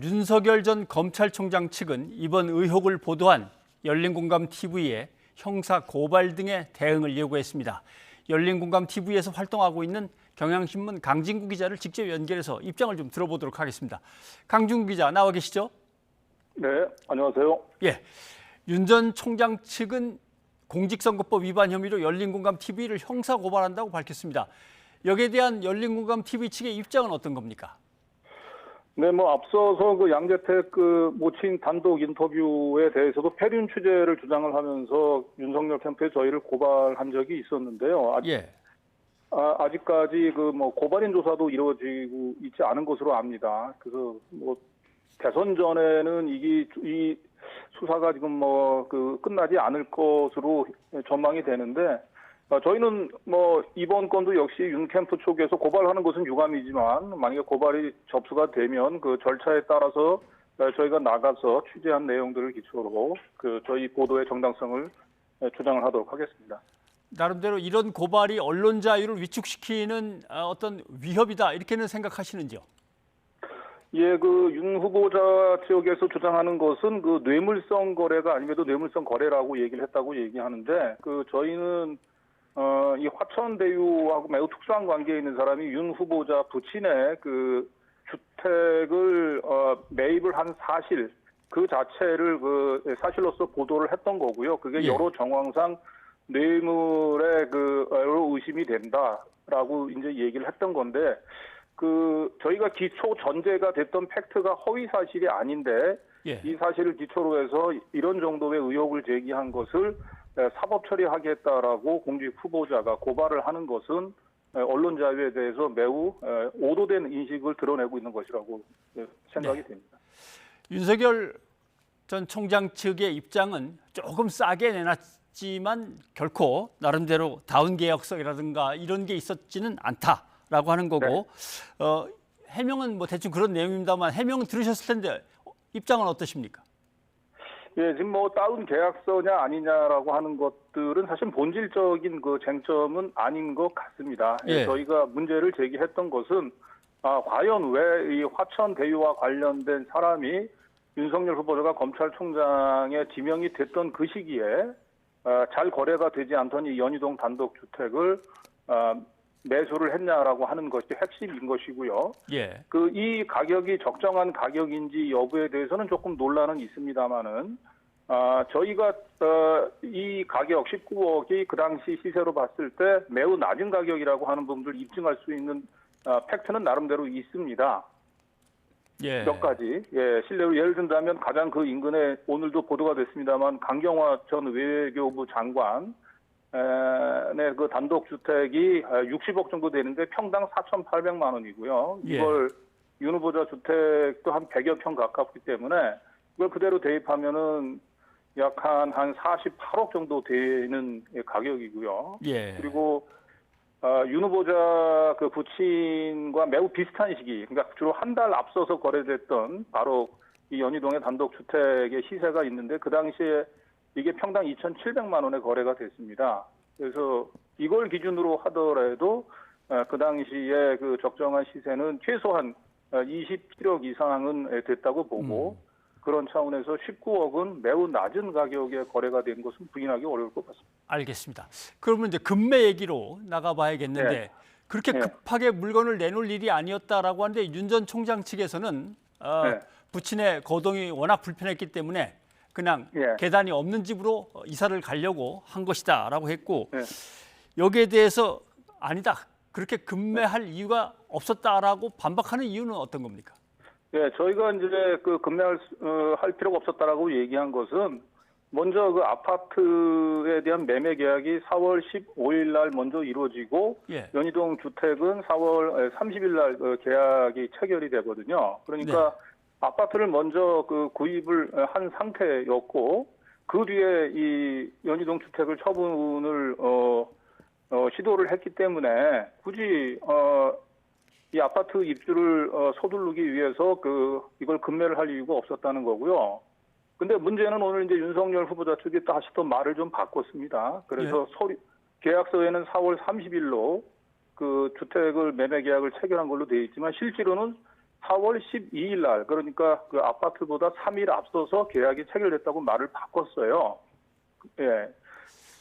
윤석열 전 검찰총장 측은 이번 의혹을 보도한 열린공감TV에 형사 고발 등의 대응을 예고했습니다. 열린공감TV에서 활동하고 있는 경향신문 강진구 기자를 직접 연결해서 입장을 좀 들어보도록 하겠습니다. 강진구 기자 나와 계시죠? 네, 안녕하세요. 예, 윤 전 총장 측은 공직선거법 위반 혐의로 열린공감TV를 형사 고발한다고 밝혔습니다. 여기에 대한 열린공감TV 측의 입장은 어떤 겁니까? 네, 앞서서 양재택 모친 단독 인터뷰에 대해서도 폐륜 취재를 주장을 하면서 윤석열 캠프에 저희를 고발한 적이 있었는데요. 아직까지 고발인 조사도 이루어지고 있지 않은 것으로 압니다. 그래서 대선 전에는 이 수사가 지금 끝나지 않을 것으로 전망이 되는데, 저희는 이번 건도 역시 윤 캠프 쪽에서 고발하는 것은 유감이지만 만약에 고발이 접수가 되면 그 절차에 따라서 저희가 나가서 취재한 내용들을 기초로 저희 보도의 정당성을 주장을 하도록 하겠습니다. 나름대로 이런 고발이 언론 자유를 위축시키는 어떤 위협이다 이렇게는 생각하시는지요? 예, 윤 후보자 지역에서 주장하는 것은 뇌물성 거래가 아니면도 뇌물성 거래라고 얘기를 했다고 얘기하는데, 저희는 이 화천대유하고 매우 특수한 관계에 있는 사람이 윤 후보자 부친의 주택을 매입을 한 사실 그 자체를 사실로서 보도를 했던 거고요. 그게 예. 여러 정황상 뇌물의 여러 의심이 된다라고 이제 얘기를 했던 건데, 저희가 기초 전제가 됐던 팩트가 허위 사실이 아닌데, 예. 이 사실을 기초로 해서 이런 정도의 의혹을 제기한 것을 사법 처리하겠다라고 공직 후보자가 고발을 하는 것은 언론 자유에 대해서 매우 오도된 인식을 드러내고 있는 것이라고 생각이 됩니다. 윤석열 전 총장 측의 입장은 조금 싸게 내놨지만 결코 나름대로 다운 개혁성이라든가 이런 게 있었지는 않다라고 하는 거고, 네. 해명은 대충 그런 내용입니다만 해명은 들으셨을 텐데 입장은 어떠십니까? 예, 지금 다운 계약서냐 아니냐라고 하는 것들은 사실 본질적인 쟁점은 아닌 것 같습니다. 예. 저희가 문제를 제기했던 것은 과연 왜 이 화천대유와 관련된 사람이 윤석열 후보자가 검찰총장에 지명이 됐던 그 시기에 잘 거래가 되지 않던 이 연희동 단독주택을 매수를 했냐라고 하는 것이 핵심인 것이고요. 예. 이 가격이 적정한 가격인지 여부에 대해서는 조금 논란은 있습니다만은, 저희가 이 가격 19억이 그 당시 시세로 봤을 때 매우 낮은 가격이라고 하는 부분을 입증할 수 있는 팩트는 나름대로 있습니다. 예. 몇 가지. 예, 실례로 예를 든다면 가장 인근에 오늘도 보도가 됐습니다만 강경화 전 외교부 장관 네, 단독주택이 60억 정도 되는데 평당 4,800만 원이고요. 이걸 윤 후보자 주택도 한 100여 평 가깝기 때문에 이걸 그대로 대입하면은 약 한 48억 정도 되는 가격이고요. 예. 그리고 윤 후보자 부친과 매우 비슷한 시기, 그러니까 주로 한 달 앞서서 거래됐던 바로 이 연희동의 단독주택의 시세가 있는데 그 당시에 이게 평당 2,700만 원에 거래가 됐습니다. 그래서 이걸 기준으로 하더라도 그 당시에 적정한 시세는 최소한 27억 이상은 됐다고 보고, 그런 차원에서 19억은 매우 낮은 가격에 거래가 된 것은 부인하기 어려울 것 같습니다. 알겠습니다. 그러면 이제 금매 얘기로 나가봐야겠는데, 네. 그렇게 급하게 물건을 내놓을 일이 아니었다라고 하는데 윤 전 총장 측에서는 부친의 거동이 워낙 불편했기 때문에 그냥 계단이 없는 집으로 이사를 가려고 한 것이다라고 했고, 여기에 대해서 아니다, 그렇게 급매할 이유가 없었다라고 반박하는 이유는 어떤 겁니까? 예, 저희가 이제 급매할 할 필요가 없었다라고 얘기한 것은 먼저 아파트에 대한 매매 계약이 4월 15일 날 먼저 이루어지고, 연희동 주택은 4월 30일 날 계약이 체결이 되거든요. 그러니까 아파트를 먼저 구입을 한 상태였고, 그 뒤에 이 연희동 주택을 처분을 시도를 했기 때문에 굳이 이 아파트 입주를 서두르기 위해서 이걸 급매를 할 이유가 없었다는 거고요. 근데 문제는 오늘 이제 윤석열 후보자 측이 다시 또 말을 좀 바꿨습니다. 그래서 계약서에는 4월 30일로 주택을 매매 계약을 체결한 걸로 되어 있지만 실제로는 4월 12일 날, 그러니까 그 아파트보다 3일 앞서서 계약이 체결됐다고 말을 바꿨어요. 예.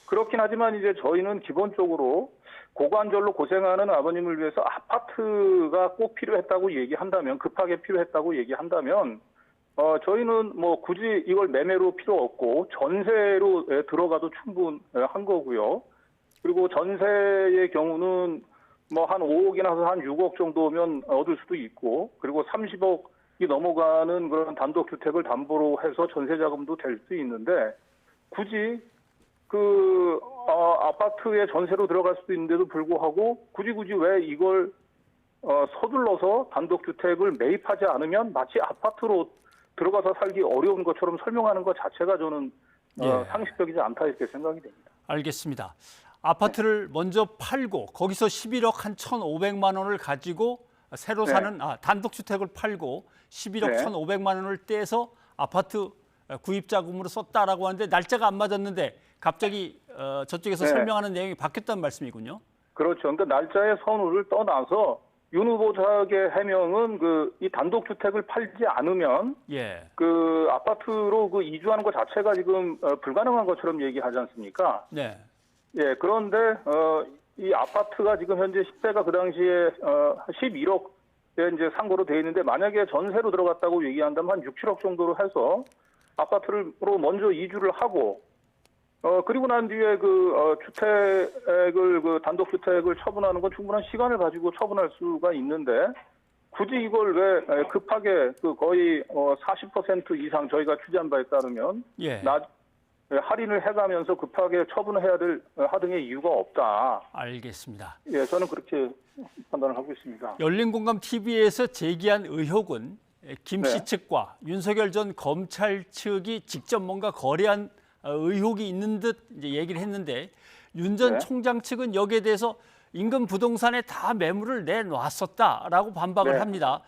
그렇긴 하지만 이제 저희는 기본적으로 고관절로 고생하는 아버님을 위해서 아파트가 꼭 필요했다고 얘기한다면, 급하게 필요했다고 얘기한다면, 저희는 뭐 굳이 이걸 매매로 필요 없고 전세로 들어가도 충분한 거고요. 그리고 전세의 경우는 뭐 한 5억이나 한 6억 정도면 얻을 수도 있고, 그리고 30억이 넘어가는 그런 단독주택을 담보로 해서 전세 자금도 될 수 있는데, 굳이 아파트에 전세로 들어갈 수도 있는데도 불구하고 굳이 왜 이걸 서둘러서 단독주택을 매입하지 않으면 마치 아파트로 들어가서 살기 어려운 것처럼 설명하는 것 자체가 저는 상식적이지 않다 이렇게 생각이 됩니다. 알겠습니다. 아파트를 먼저 팔고 거기서 11억 한 1,500만 원을 가지고 새로 사는 단독주택을 팔고 11억 1,500만 원을 떼서 아파트 구입 자금으로 썼다라고 하는데 날짜가 안 맞았는데 갑자기 저쪽에서 설명하는 내용이 바뀌었다는 말씀이군요. 그렇죠. 그러니까 날짜의 선우를 떠나서 윤 후보자의 해명은 이 단독주택을 팔지 않으면 그 아파트로 이주하는 것 자체가 지금 불가능한 것처럼 얘기하지 않습니까? 네. 예, 그런데 이 아파트가 지금 현재 시세가 그 당시에 11억에 이제 상고로 돼 있는데, 만약에 전세로 들어갔다고 얘기한다면 한 6, 7억 정도로 해서 아파트로 먼저 이주를 하고 그리고 난 뒤에 주택을 단독주택을 처분하는 건 충분한 시간을 가지고 처분할 수가 있는데, 굳이 이걸 왜 급하게 거의 40% 이상 저희가 취재한 바에 따르면 할인을 해가면서 급하게 처분해야 될 하등의 이유가 없다. 알겠습니다. 예, 저는 그렇게 판단을 하고 있습니다. 열린공감TV에서 제기한 의혹은 김 씨 측과 윤석열 전 검찰 측이 직접 뭔가 거래한 의혹이 있는 듯 이제 얘기를 했는데, 윤 전 총장 측은 여기에 대해서 인근 부동산에 다 매물을 내놨었다라고 반박을 합니다.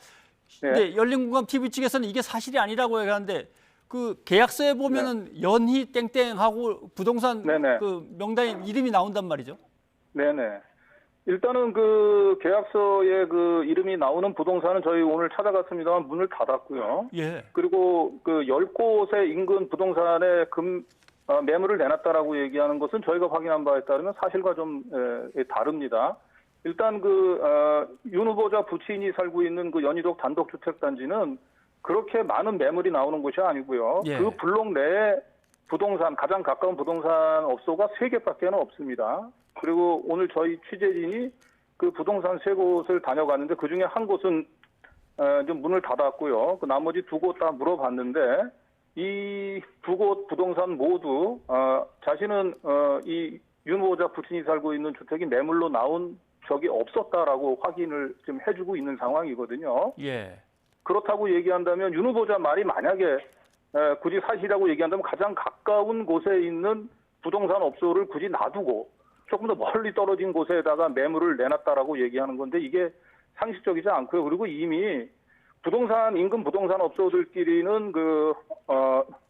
근데 열린공감TV 측에서는 이게 사실이 아니라고 얘기하는데, 그 계약서에 보면은 연희 땡땡하고 부동산 그 명단에 이름이 나온단 말이죠. 네네. 일단은 그 계약서에 그 이름이 나오는 부동산은 저희 오늘 찾아갔습니다만 문을 닫았고요. 그리고 그 10곳의 인근 부동산에 매물을 내놨다라고 얘기하는 것은 저희가 확인한 바에 따르면 사실과 좀 다릅니다. 일단 윤 후보자 부친이 살고 있는 그 연희동 단독주택단지는 그렇게 많은 매물이 나오는 곳이 아니고요. 그 블록 내에 가장 가까운 부동산 업소가 3개밖에 없습니다. 그리고 오늘 저희 취재진이 그 부동산 3곳을 다녀갔는데, 그중에 한 곳은 좀 문을 닫았고요. 그 나머지 2곳 다 물어봤는데, 이 2곳 부동산 모두 자신은 이 윤 후보자 부친이 살고 있는 주택이 매물로 나온 적이 없었다라고 확인을 지금 해주고 있는 상황이거든요. 그렇다고 얘기한다면 윤 후보자 말이 만약에 굳이 사실이라고 얘기한다면 가장 가까운 곳에 있는 부동산 업소를 굳이 놔두고 조금 더 멀리 떨어진 곳에다가 매물을 내놨다라고 얘기하는 건데, 이게 상식적이지 않고요. 그리고 이미 인근 부동산 업소들끼리는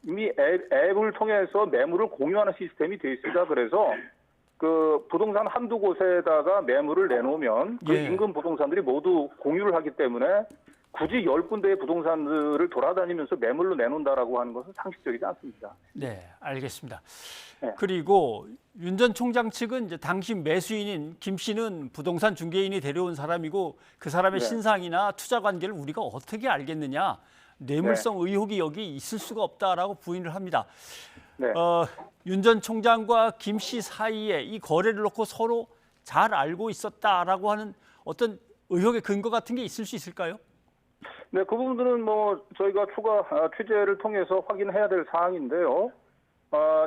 이미 앱을 통해서 매물을 공유하는 시스템이 돼 있습니다. 그래서 그 부동산 한두 곳에다가 매물을 내놓으면 그 인근 부동산들이 모두 공유를 하기 때문에 굳이 10군데의 부동산들을 돌아다니면서 매물로 내놓는다라고 하는 것은 상식적이지 않습니다. 네, 알겠습니다. 그리고 윤 전 총장 측은 이제 당시 매수인인 김 씨는 부동산 중개인이 데려온 사람이고 그 사람의 신상이나 투자 관계를 우리가 어떻게 알겠느냐, 뇌물성 의혹이 여기 있을 수가 없다라고 부인을 합니다. 윤 전 총장과 김 씨 사이에 이 거래를 놓고 서로 잘 알고 있었다라고 하는 어떤 의혹의 근거 같은 게 있을 수 있을까요? 네, 그 부분들은 뭐 저희가 추가 취재를 통해서 확인해야 될 사항인데요.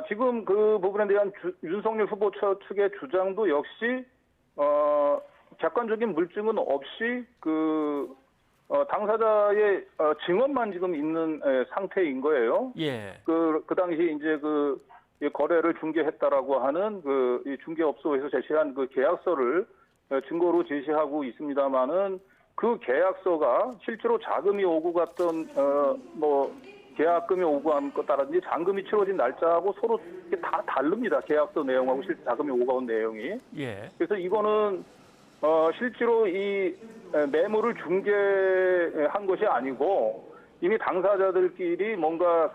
지금 그 부분에 대한 윤석열 후보 측의 주장도 역시 객관적인 물증은 없이 당사자의 증언만 지금 있는 상태인 거예요. 그 당시 이제 거래를 중개했다라고 하는 이 중개업소에서 제시한 그 계약서를 증거로 제시하고 있습니다만은, 그 계약서가 실제로 자금이 오고 갔던 계약금이 오고 간 것따라든지 잔금이 치러진 날짜하고 서로 다 다릅니다. 계약서 내용하고 실제 자금이 오고 간 내용이. 그래서 이거는 실제로 이 매물을 중개한 것이 아니고 이미 당사자들끼리 뭔가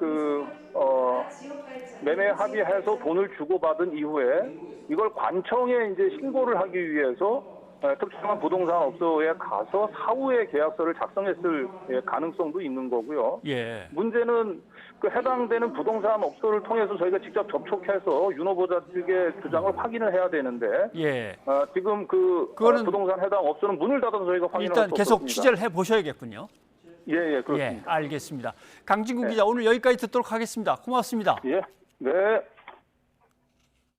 매매 합의해서 돈을 주고받은 이후에 이걸 관청에 이제 신고를 하기 위해서 특정한 부동산 업소에 가서 사후에 계약서를 작성했을 가능성도 있는 거고요. 예. 문제는 그 해당되는 부동산 업소를 통해서 저희가 직접 접촉해서 윤 후보자 측의 주장을 확인을 해야 되는데 예. 지금 그거는 부동산 해당 업소는 문을 닫아서 저희가 확인을 일단 계속 취재를 해보셔야겠군요. 예, 그렇습니다. 예, 알겠습니다. 강진구 기자 오늘 여기까지 듣도록 하겠습니다. 고맙습니다. 예, 네.